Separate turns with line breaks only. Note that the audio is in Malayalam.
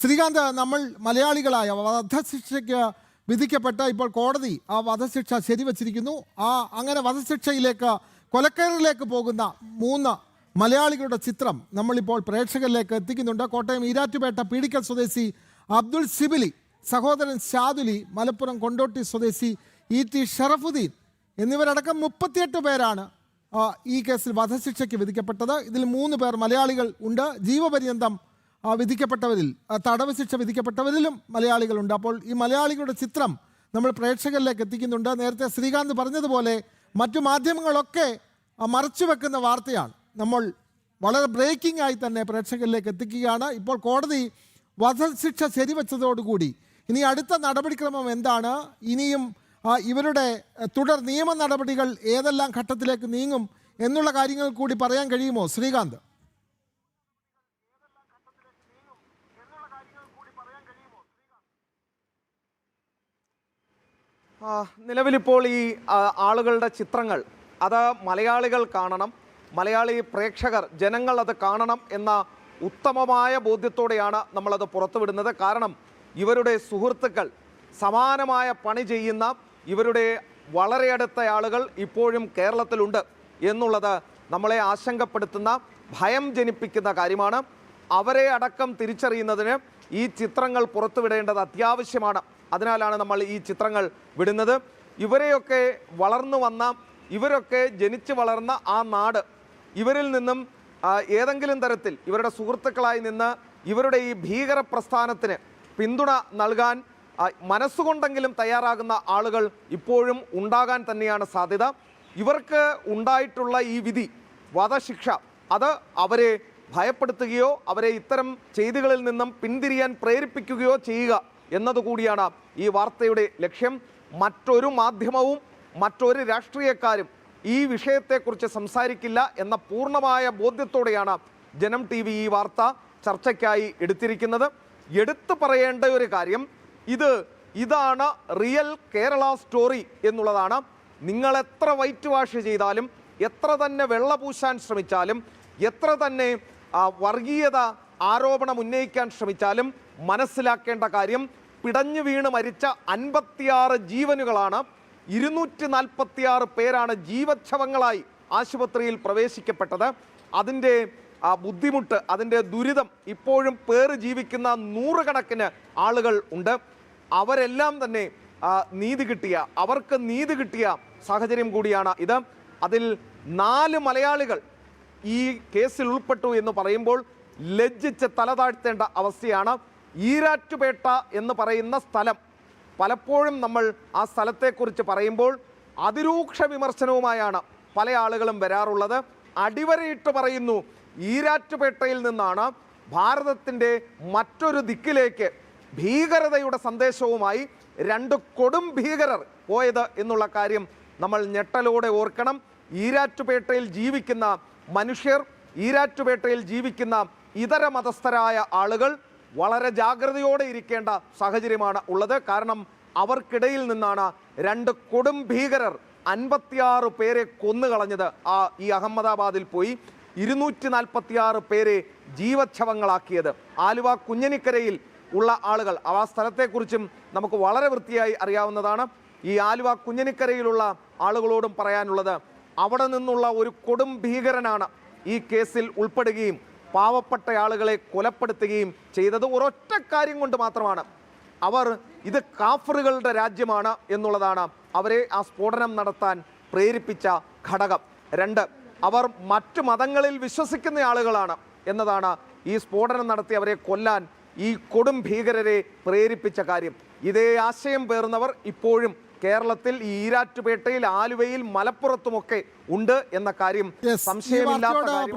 ശ്രീകാന്ത്, നമ്മൾ മലയാളികളായ വധശിക്ഷയ്ക്ക് വിധിക്കപ്പെട്ട ഇപ്പോൾ കോടതി ആ വധശിക്ഷ ശരിവച്ചിരിക്കുന്നു. അങ്ങനെ വധശിക്ഷയിലേക്ക് കൊലക്കേറിലേക്ക് പോകുന്ന 3 മലയാളികളുടെ ചിത്രം നമ്മളിപ്പോൾ പ്രേക്ഷകരിലേക്ക് എത്തിക്കുന്നുണ്ട്. കോട്ടയം ഈരാറ്റുപേട്ട പീടിക്കൽ സ്വദേശി അബ്ദുൾ സിബിലി, സഹോദരൻ ഷാദുലി, മലപ്പുറം കൊണ്ടോട്ടി സ്വദേശി ET ഷറഫുദ്ദീൻ എന്നിവരടക്കം 38 പേരാണ് ഈ കേസിൽ വധശിക്ഷയ്ക്ക് വിധിക്കപ്പെട്ടത്. ഇതിൽ 3 പേർ മലയാളികൾ ഉണ്ട്. ജീവപര്യന്തം വിധിക്കപ്പെട്ടവരിൽ, തടവ് ശിക്ഷ വിധിക്കപ്പെട്ടവരിലും മലയാളികളുണ്ട്. അപ്പോൾ ഈ മലയാളികളുടെ ചിത്രം നമ്മൾ പ്രേക്ഷകരിലേക്ക് എത്തിക്കുന്നുണ്ട്. നേരത്തെ ശ്രീകാന്ത് പറഞ്ഞതുപോലെ മറ്റു മാധ്യമങ്ങളൊക്കെ മറച്ചു വെക്കുന്ന വാർത്തയാണ് നമ്മൾ വളരെ ബ്രേക്കിംഗ് ആയി തന്നെ പ്രേക്ഷകരിലേക്ക് എത്തിക്കുകയാണ്. ഇപ്പോൾ കോടതി വധശിക്ഷ ശരിവച്ചതോടുകൂടി ഇനി അടുത്ത നടപടിക്രമം എന്താണ്, ഇനിയും ഇവരുടെ തുടർ നിയമ നടപടികൾ ഏതെല്ലാം ഘട്ടത്തിലേക്ക് നീങ്ങും എന്നുള്ള കാര്യങ്ങൾ കൂടി പറയാൻ കഴിയുമോ ശ്രീകാന്ത്?
നിലവിലിപ്പോൾ ഈ ആളുകളുടെ ചിത്രങ്ങൾ അത് മലയാളികൾ കാണണം, മലയാളി പ്രേക്ഷകർ, ജനങ്ങൾ അത് കാണണം എന്ന ഉത്തമമായ ബോധ്യത്തോടെയാണ് നമ്മളത് പുറത്തുവിടുന്നത്. കാരണം ഇവരുടെ സുഹൃത്തുക്കൾ, സമാനമായ പണി ചെയ്യുന്ന ഇവരുടെ വളരെ അടുത്ത ആളുകൾ ഇപ്പോഴും കേരളത്തിലുണ്ട് എന്നുള്ളത് നമ്മളെ ആശങ്കപ്പെടുത്തുന്ന, ഭയം ജനിപ്പിക്കുന്ന കാര്യമാണ്. അവരെ അടക്കം തിരിച്ചറിയുന്നതിന് ഈ ചിത്രങ്ങൾ പുറത്തുവിടേണ്ടത് അത്യാവശ്യമാണ്. അതിനാലാണ് നമ്മൾ ഈ ചിത്രങ്ങൾ വിടുന്നത്. ഇവരെയൊക്കെ വളർന്നു വന്ന, ഇവരൊക്കെ ജനിച്ചു വളർന്ന ആ നാട്, ഇവരിൽ നിന്നും ഏതെങ്കിലും തരത്തിൽ ഇവരുടെ സുഹൃത്തുക്കളായി നിന്ന് ഇവരുടെ ഈ ഭീകര പ്രസ്ഥാനത്തിന് പിന്തുണ നൽകാൻ മനസ്സുകൊണ്ടെങ്കിലും തയ്യാറാകുന്ന ആളുകൾ ഇപ്പോഴും ഉണ്ടാകാൻ തന്നെയാണ് സാധ്യത. ഇവർക്ക് ഉണ്ടായിട്ടുള്ള ഈ വിധി, വധശിക്ഷ, അത് അവരെ ഭയപ്പെടുത്തുകയോ അവരെ ഇത്തരം ചെയ്തികളിൽ നിന്നും പിന്തിരിയാൻ പ്രേരിപ്പിക്കുകയോ ചെയ്യുക എന്നതുകൂടിയാണ് ഈ വാർത്തയുടെ ലക്ഷ്യം. മറ്റൊരു മാധ്യമവും മറ്റൊരു രാഷ്ട്രീയക്കാരും ഈ വിഷയത്തെക്കുറിച്ച് സംസാരിക്കില്ല എന്ന പൂർണ്ണമായ ബോധ്യത്തോടെയാണ് ജനം TV ഈ വാർത്ത ചർച്ചയ്ക്കായി എടുത്തിരിക്കുന്നത്. എടുത്തു പറയേണ്ട ഒരു കാര്യം, ഇതാണ് റിയൽ കേരള സ്റ്റോറി എന്നുള്ളതാണ്. നിങ്ങൾ എത്ര വൈറ്റ് വാഷ് ചെയ്താലും, എത്ര തന്നെ വെള്ളപൂശാൻ ശ്രമിച്ചാലും, എത്ര തന്നെ വർഗീയത ആരോപണം ഉന്നയിക്കാൻ ശ്രമിച്ചാലും മനസ്സിലാക്കേണ്ട കാര്യം, പിടഞ്ഞു വീണ് മരിച്ച 56 ജീവനുകളാണ്. 246 പേരാണ് ജീവച്ഛവങ്ങളായി ആശുപത്രിയിൽ പ്രവേശിക്കപ്പെട്ടത്. അതിൻ്റെ ബുദ്ധിമുട്ട്, അതിൻ്റെ ദുരിതം ഇപ്പോഴും പേറി ജീവിക്കുന്ന 100 കണക്കിന് ആളുകൾ ഉണ്ട്. അവരെല്ലാം തന്നെ അവർക്ക് നീതി കിട്ടിയ സാഹചര്യം കൂടിയാണ് ഇത്. അതിൽ 4 മലയാളികൾ ഈ കേസിൽ ഉൾപ്പെട്ടു എന്ന് പറയുമ്പോൾ ലജ്ജിച്ച് തലതാഴ്ത്തേണ്ട അവസ്ഥയാണ്. ഈരാറ്റുപേട്ട എന്ന് പറയുന്ന സ്ഥലം, പലപ്പോഴും നമ്മൾ ആ സ്ഥലത്തെക്കുറിച്ച് പറയുമ്പോൾ അതിരൂക്ഷ വിമർശനവുമായാണ് പല ആളുകളും വരാറുള്ളത്. അടിവരയിട്ട് പറയുന്നു, ഈരാറ്റുപേട്ടയിൽ നിന്നാണ് ഭാരതത്തിൻ്റെ മറ്റൊരു ദിക്കിലേക്ക് ഭീകരതയുടെ സന്ദേശവുമായി 2 കൊടും ഭീകരർ പോയത് എന്നുള്ള കാര്യം നമ്മൾ ഞെട്ടലോടെ ഓർക്കണം. ഈരാറ്റുപേട്ടയിൽ ജീവിക്കുന്ന മനുഷ്യർ, ഈരാറ്റുപേട്ടയിൽ ജീവിക്കുന്ന ഇതര മതസ്ഥരായ ആളുകൾ വളരെ ജാഗ്രതയോടെ ഇരിക്കേണ്ട സാഹചര്യമാണ് ഉള്ളത്. കാരണം അവർക്കിടയിൽ നിന്നാണ് 2 കൊടും ഭീകരർ 56 പേരെ കൊന്നുകളഞ്ഞത്. ഈ അഹമ്മദാബാദിൽ പോയി 246 പേരെ ജീവച്ഛവങ്ങളാക്കിയത്. ആലുവ കുഞ്ഞനിക്കരയിൽ ഉള്ള ആളുകൾ, ആ സ്ഥലത്തെക്കുറിച്ചും നമുക്ക് വളരെ വൃത്തിയായി അറിയാവുന്നതാണ്. ഈ ആലുവ കുഞ്ഞനിക്കരയിലുള്ള ആളുകളോടും പറയാനുള്ളത്, അവിടെ നിന്നുള്ള ഒരു കൊടും ഭീകരനാണ് ഈ കേസിൽ ഉൾപ്പെടുകയും പാവപ്പെട്ട ആളുകളെ കൊലപ്പെടുത്തുകയും ചെയ്തത്. ഒരൊറ്റ കാര്യം കൊണ്ട് മാത്രമാണ്, ഇത് കാഫറുകളുടെ രാജ്യമാണ് എന്നുള്ളതാണ് അവരെ ആ സ്ഫോടനം നടത്താൻ പ്രേരിപ്പിച്ച ഘടകം. 2, അവർ മറ്റു മതങ്ങളിൽ വിശ്വസിക്കുന്ന ആളുകളാണ് എന്നതാണ് ഈ സ്ഫോടനം നടത്തി അവരെ കൊല്ലാൻ ഈ കൊടും ഭീകരരെ പ്രേരിപ്പിച്ച കാര്യം. ഇതേ ആശയം പേർന്നവർ ഇപ്പോഴും കേരളത്തിൽ, ഈ ഈരാറ്റുപേട്ടയിൽ, ആലുവയിൽ, മലപ്പുറത്തുമൊക്കെ ഉണ്ട് എന്ന കാര്യം സംശയമില്ലാത്ത കാര്യം.